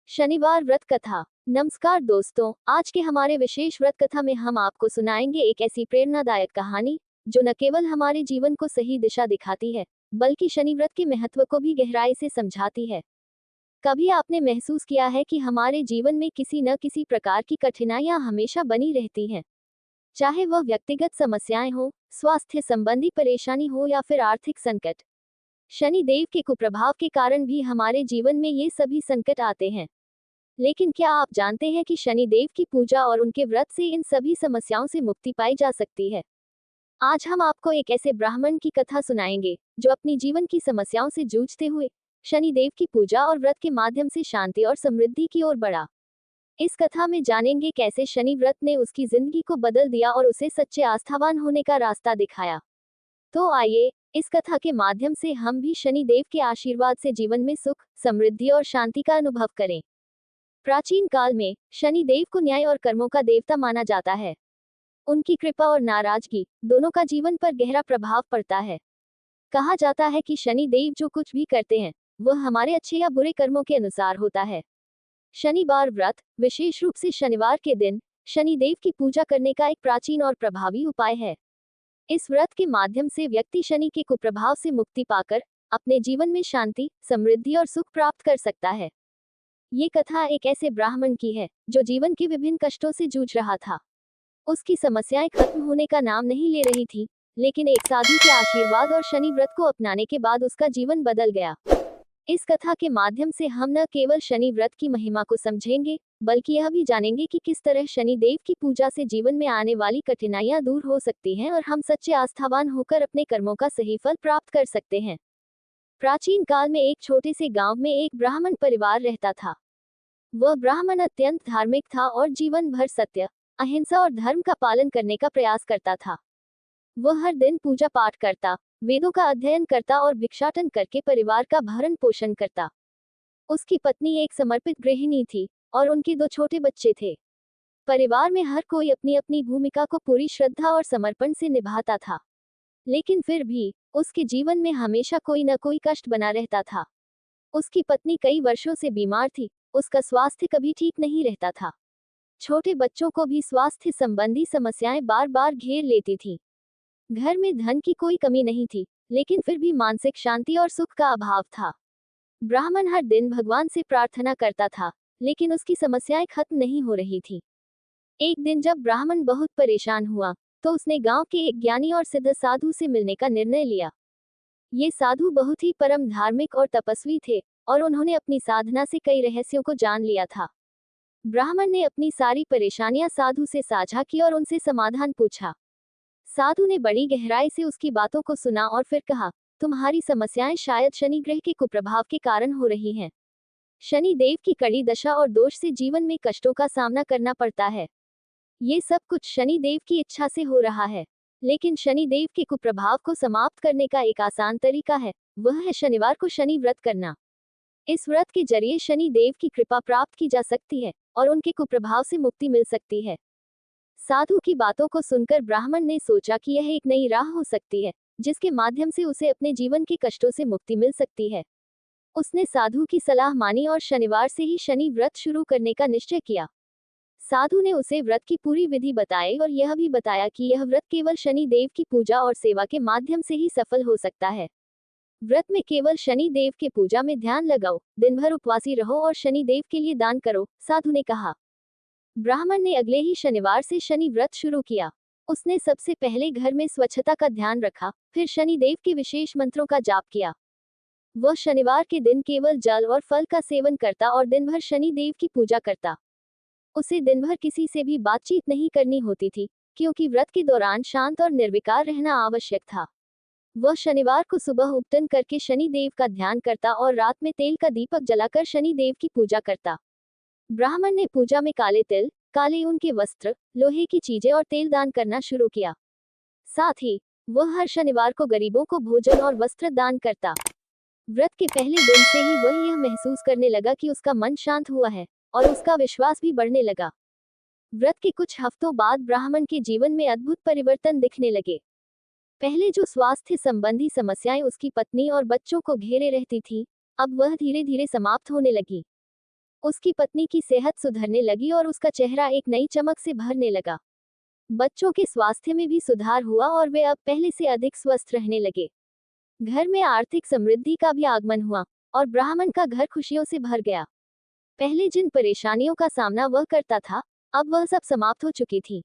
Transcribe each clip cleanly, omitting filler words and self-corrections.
शनिवार व्रत कथा। नमस्कार दोस्तों, आज के हमारे विशेष व्रत कथा में हम आपको सुनाएंगे एक ऐसी प्रेरणादायक कहानी जो न केवल हमारे जीवन को सही दिशा दिखाती है, बल्कि शनि व्रत के महत्व को भी गहराई से समझाती है। कभी आपने महसूस किया है कि हमारे जीवन में किसी न किसी प्रकार की कठिनाइयां हमेशा बनी रहती हैं, चाहे वह व्यक्तिगत समस्याएं हो, स्वास्थ्य संबंधी परेशानी हो या फिर आर्थिक संकट। शनि देव के कुप्रभाव के कारण भी हमारे जीवन में ये सभी संकट आते हैं। लेकिन क्या आप जानते हैं कि शनि देव की पूजा और उनके व्रत से इन सभी समस्याओं से मुक्ति पाई जा सकती है। आज हम आपको एक ऐसे ब्राह्मण की कथा सुनाएंगे जो अपनी जीवन की समस्याओं से जूझते हुए शनि देव की पूजा और व्रत के माध्यम से शांति और समृद्धि की ओर बढ़ा। इस कथा में जानेंगे कैसे शनि व्रत ने उसकी जिंदगी को बदल दिया और उसे सच्चे आस्थावान होने का रास्ता दिखाया। तो आइए, इस कथा के माध्यम से हम भी शनि देव के आशीर्वाद से जीवन में सुख, समृद्धि और शांति का अनुभव करें। प्राचीन काल में शनि देव को न्याय और कर्मों का देवता माना जाता है। उनकी कृपा और नाराजगी दोनों का जीवन पर गहरा प्रभाव पड़ता है। कहा जाता है कि शनि देव जो कुछ भी करते हैं वह हमारे अच्छे या बुरे कर्मों के अनुसार होता है। शनिवार व्रत, विशेष रूप से शनिवार के दिन शनि देव की पूजा करने का एक प्राचीन और प्रभावी उपाय है। इस व्रत के माध्यम से व्यक्ति शनि के कुप्रभाव से मुक्ति पाकर अपने जीवन में शांति, समृद्धि और सुख प्राप्त कर सकता है। ये कथा एक ऐसे ब्राह्मण की है जो जीवन के विभिन्न कष्टों से जूझ रहा था। उसकी समस्याएं खत्म होने का नाम नहीं ले रही थी, लेकिन एक साधु के आशीर्वाद और शनि व्रत को अपनाने के बाद उसका जीवन बदल गया। इस कथा के माध्यम से हम न केवल शनि व्रत की महिमा को समझेंगे, बल्कि यह भी जानेंगे कि किस तरह शनि देव की पूजा से जीवन में आने वाली कठिनाइयां दूर हो सकती हैं और हम सच्चे आस्थावान होकर अपने कर्मों का सही फल प्राप्त कर सकते हैं। प्राचीन काल में एक छोटे से गांव में एक ब्राह्मण परिवार रहता था। वह ब्राह्मण अत्यंत धार्मिक था और जीवन भर सत्य, अहिंसा और धर्म का पालन करने का प्रयास करता था। वह हर दिन पूजा पाठ करता, वेदों का अध्ययन करता और भिक्षाटन करके परिवार का भरण पोषण करता। उसकी पत्नी एक समर्पित गृहिणी थी और उनके 2 छोटे बच्चे थे। परिवार में हर कोई अपनी अपनी भूमिका को पूरी श्रद्धा और समर्पण से निभाता था। लेकिन फिर भी उसके जीवन में हमेशा कोई न कोई कष्ट बना रहता था। उसकी पत्नी कई वर्षों से बीमार थी, उसका स्वास्थ्य कभी ठीक नहीं रहता था। छोटे बच्चों को भी स्वास्थ्य संबंधी समस्याएं बार बार घेर लेती थीं। घर में धन की कोई कमी नहीं थी, लेकिन फिर भी मानसिक शांति और सुख का अभाव था। ब्राह्मण हर दिन भगवान से प्रार्थना करता था, लेकिन उसकी समस्याएं खत्म नहीं हो रही थी। एक दिन जब ब्राह्मण बहुत परेशान हुआ, तो उसने गांव के एक ज्ञानी और सिद्ध साधु से मिलने का निर्णय लिया। ये साधु बहुत ही परम धार्मिक और तपस्वी थे और उन्होंने अपनी साधना से कई रहस्यों को जान लिया था। ब्राह्मण ने अपनी सारी परेशानियां साधु से साझा की और उनसे समाधान पूछा। साधु ने बड़ी गहराई से उसकी बातों को सुना और फिर कहा, तुम्हारी समस्याएं शायद शनि ग्रह के कुप्रभाव के कारण हो रही हैं। शनि देव की कड़ी दशा और दोष से जीवन में कष्टों का सामना करना पड़ता है। ये सब कुछ शनि देव की इच्छा से हो रहा है। लेकिन शनि देव के कुप्रभाव को समाप्त करने का एक आसान तरीका है, वह है शनिवार को शनि व्रत करना। इस व्रत के जरिए शनि देव की कृपा प्राप्त की जा सकती है और उनके कुप्रभाव से मुक्ति मिल सकती है। साधु की बातों को सुनकर ब्राह्मण ने सोचा कि यह एक नई राह हो सकती है, जिसके माध्यम से उसे अपने जीवन के कष्टों से मुक्ति मिल सकती है। उसने साधु की सलाह मानी और शनिवार से ही शनि व्रत शुरू करने का निश्चय किया। साधु ने उसे व्रत की पूरी विधि बताई और यह भी बताया कि यह व्रत केवल शनि देव की पूजा और सेवा के माध्यम से ही सफल हो सकता है। व्रत में केवल शनि देव के पूजा में ध्यान लगाओ, दिन भर उपवासी रहो और शनि देव के लिए दान करो, साधु ने कहा। ब्राह्मण ने अगले ही शनिवार से शनि व्रत शुरू किया। उसने सबसे पहले घर में स्वच्छता का ध्यान रखा, फिर शनि देव के विशेष मंत्रों का जाप किया। वह शनिवार के दिन केवल जल और फल का सेवन करता और दिन भर शनि देव की पूजा करता। उसे दिन भर किसी से भी बातचीत नहीं करनी होती थी, क्योंकि व्रत के दौरान शांत और निर्विकार रहना आवश्यक था। वह शनिवार को सुबह उपटन करके शनि देव का ध्यान करता और रात में तेल का दीपक जलाकर शनि देव की पूजा करता। ब्राह्मण ने पूजा में काले तिल, काले ऊन के वस्त्र, लोहे की चीजें और तेल दान करना शुरू किया। साथ ही वह हर शनिवार को गरीबों को भोजन और वस्त्र दान करता। व्रत के पहले दिन से ही वह यह महसूस करने लगा कि उसका मन शांत हुआ है और उसका विश्वास भी बढ़ने लगा। व्रत के कुछ हफ्तों बाद ब्राह्मण के जीवन में अद्भुत परिवर्तन दिखने लगे। पहले जो स्वास्थ्य संबंधी समस्याएं उसकी पत्नी और बच्चों को घेरे रहती थी, अब वह धीरे धीरे समाप्त होने लगी। उसकी पत्नी की सेहत सुधरने लगी और उसका चेहरा एक नई चमक से भरने लगा। बच्चों के स्वास्थ्य में भी सुधार हुआ और वे अब पहले से अधिक स्वस्थ रहने लगे। घर में आर्थिक समृद्धि का भी आगमन हुआ और ब्राह्मण का घर खुशियों से भर गया। पहले जिन परेशानियों का सामना वह करता था, अब वह सब समाप्त हो चुकी थी।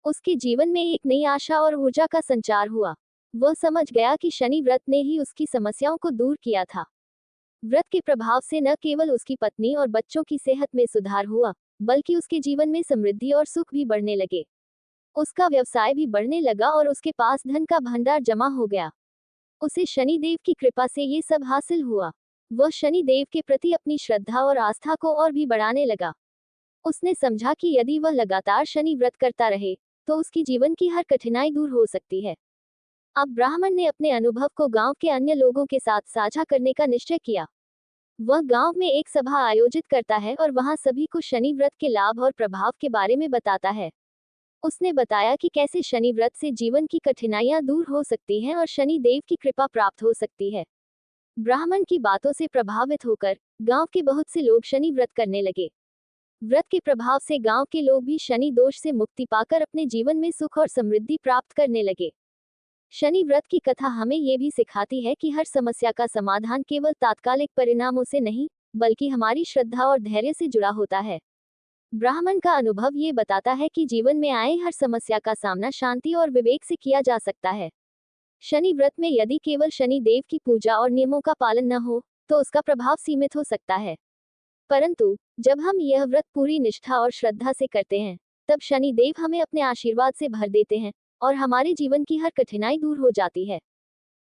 उसके जीवन में एक नई आशा और ऊर्जा का संचार हुआ। वह समझ गया कि शनि व्रत ने ही उसकी समस्याओं को दूर किया था। व्रत के प्रभाव से न केवल उसकी पत्नी और बच्चों की सेहत में सुधार हुआ, बल्कि उसके जीवन में समृद्धि और सुख भी बढ़ने लगे। उसका व्यवसाय भी बढ़ने लगा और उसके पास धन का भंडार जमा हो गया। उसे शनिदेव की कृपा से ये सब हासिल हुआ। वह शनिदेव के प्रति अपनी श्रद्धा और आस्था को और भी बढ़ाने लगा। उसने समझा कि यदि वह लगातार शनि व्रत करता रहे, तो उसकी जीवन की हर कठिनाई दूर हो सकती है। अब ब्राह्मण ने अपने अनुभव को गांव के अन्य लोगों के साथ साझा करने का निश्चय किया। वह गांव में एक सभा आयोजित करता है और वहां सभी को शनि व्रत के लाभ और प्रभाव के बारे में बताता है। उसने बताया कि कैसे शनि व्रत से जीवन की कठिनाइयां दूर हो सकती हैं और शनि देव की कृपा प्राप्त हो सकती है। ब्राह्मण की बातों से प्रभावित होकर गांव के बहुत से लोग शनि व्रत करने लगे। व्रत के प्रभाव से गांव के लोग भी शनि दोष से मुक्ति पाकर अपने जीवन में सुख और समृद्धि प्राप्त करने लगे। शनि व्रत की कथा हमें ये भी सिखाती है कि हर समस्या का समाधान केवल तात्कालिक परिणामों से नहीं, बल्कि हमारी श्रद्धा और धैर्य से जुड़ा होता है। ब्राह्मण का अनुभव ये बताता है कि जीवन में आए हर समस्या का सामना शांति और विवेक से किया जा सकता है। शनि व्रत में यदि केवल शनि देव की पूजा और नियमों का पालन न हो, तो उसका प्रभाव सीमित हो सकता है। परंतु जब हम यह व्रत पूरी निष्ठा और श्रद्धा से करते हैं, तब शनि देव हमें अपने आशीर्वाद से भर देते हैं और हमारे जीवन की हर कठिनाई दूर हो जाती है।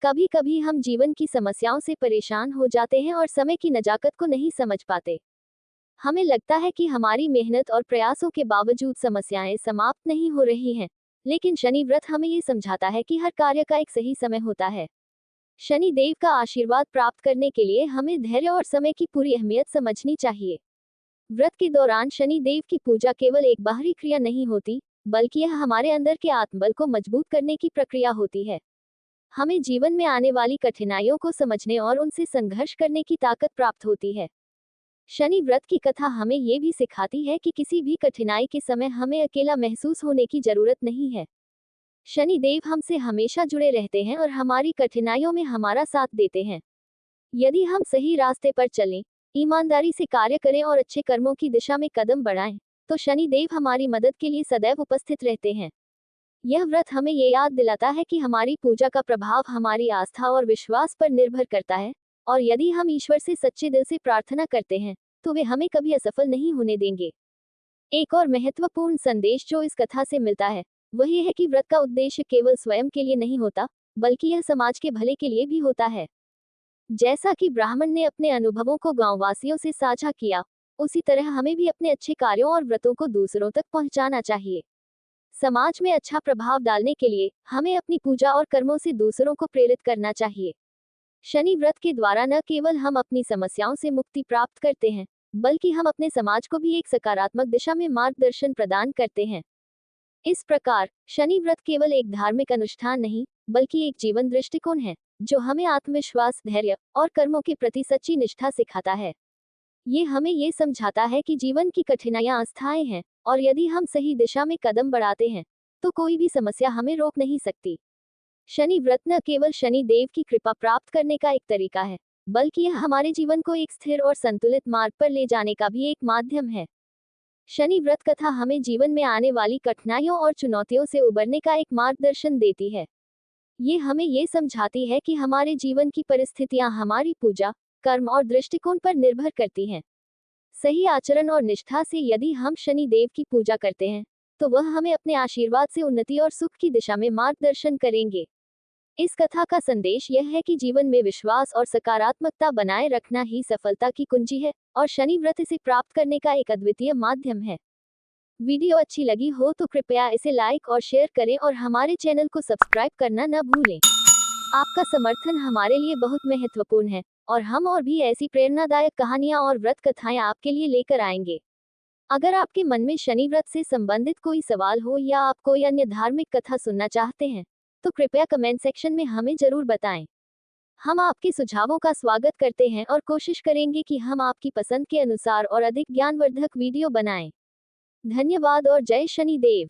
कभी कभी हम जीवन की समस्याओं से परेशान हो जाते हैं और समय की नजाकत को नहीं समझ पाते। हमें लगता है कि हमारी मेहनत और प्रयासों के बावजूद समस्याएं समाप्त नहीं हो रही हैं, लेकिन शनि व्रत हमें ये समझाता है कि हर कार्य का एक सही समय होता है। शनि देव का आशीर्वाद प्राप्त करने के लिए हमें धैर्य और समय की पूरी अहमियत समझनी चाहिए। व्रत के दौरान शनि देव की पूजा केवल एक बाहरी क्रिया नहीं होती, बल्कि यह हमारे अंदर के आत्मबल को मजबूत करने की प्रक्रिया होती है। हमें जीवन में आने वाली कठिनाइयों को समझने और उनसे संघर्ष करने की ताकत प्राप्त होती है। शनि व्रत की कथा हमें ये भी सिखाती है कि किसी भी कठिनाई के समय हमें अकेला महसूस होने की जरूरत नहीं है। शनि देव हमसे हमेशा जुड़े रहते हैं और हमारी कठिनाइयों में हमारा साथ देते हैं। यदि हम सही रास्ते पर चलें, ईमानदारी से कार्य करें और अच्छे कर्मों की दिशा में कदम बढ़ाएं, तो शनि देव हमारी मदद के लिए सदैव उपस्थित रहते हैं। यह व्रत हमें ये याद दिलाता है कि हमारी पूजा का प्रभाव हमारी आस्था और विश्वास पर निर्भर करता है, और यदि हम ईश्वर से सच्चे दिल से प्रार्थना करते हैं, तो वे हमें कभी असफल नहीं होने देंगे। एक और महत्वपूर्ण संदेश जो इस कथा से मिलता है, वह यह है कि व्रत का उद्देश्य केवल स्वयं के लिए नहीं होता, बल्कि यह समाज के भले के लिए भी होता है। जैसा कि ब्राह्मण ने अपने अनुभवों को गांववासियों से साझा किया, उसी तरह हमें भी अपने अच्छे कार्यों और व्रतों को दूसरों तक पहुंचाना चाहिए। समाज में अच्छा प्रभाव डालने के लिए हमें अपनी पूजा और कर्मों से दूसरों को प्रेरित करना चाहिए। शनि व्रत के द्वारा न केवल हम अपनी समस्याओं से मुक्ति प्राप्त करते हैं, बल्कि हम अपने समाज को भी एक सकारात्मक दिशा में मार्गदर्शन प्रदान करते हैं। इस प्रकार शनि व्रत केवल एक धार्मिक अनुष्ठान नहीं, बल्कि एक जीवन दृष्टिकोण है, जो हमें आत्मविश्वास, धैर्य और कर्मों के प्रति सच्ची निष्ठा सिखाता है। ये हमें ये समझाता है कि जीवन की कठिनाइयां अस्थायी हैं, और यदि हम सही दिशा में कदम बढ़ाते हैं, तो कोई भी समस्या हमें रोक नहीं सकती। शनि व्रत न केवल शनि देव की कृपा प्राप्त करने का एक तरीका है, बल्कि यह हमारे जीवन को एक स्थिर और संतुलित मार्ग पर ले जाने का भी एक माध्यम है। शनि व्रत कथा हमें जीवन में आने वाली कठिनाइयों और चुनौतियों से उबरने का एक मार्गदर्शन देती है। ये हमें ये समझाती है कि हमारे जीवन की परिस्थितियां हमारी पूजा, कर्म और दृष्टिकोण पर निर्भर करती हैं। सही आचरण और निष्ठा से यदि हम शनि देव की पूजा करते हैं, तो वह हमें अपने आशीर्वाद से उन्नति और सुख की दिशा में मार्गदर्शन करेंगे। इस कथा का संदेश यह है कि जीवन में विश्वास और सकारात्मकता बनाए रखना ही सफलता की कुंजी है, और शनि व्रत इसे प्राप्त करने का एक अद्वितीय माध्यम है। वीडियो अच्छी लगी हो तो कृपया इसे लाइक और शेयर करें और हमारे चैनल को सब्सक्राइब करना न भूलें। आपका समर्थन हमारे लिए बहुत महत्वपूर्ण है, और हम और भी ऐसी प्रेरणादायक कहानियां और व्रत कथाएं आपके लिए लेकर आएंगे। अगर आपके मन में शनि व्रत से संबंधित कोई सवाल हो या आप कोई अन्य धार्मिक कथा सुनना चाहते हैं, तो कृपया कमेंट सेक्शन में हमें जरूर बताएं। हम आपके सुझावों का स्वागत करते हैं और कोशिश करेंगे कि हम आपकी पसंद के अनुसार और अधिक ज्ञानवर्धक वीडियो बनाएं। धन्यवाद और जय शनिदेव।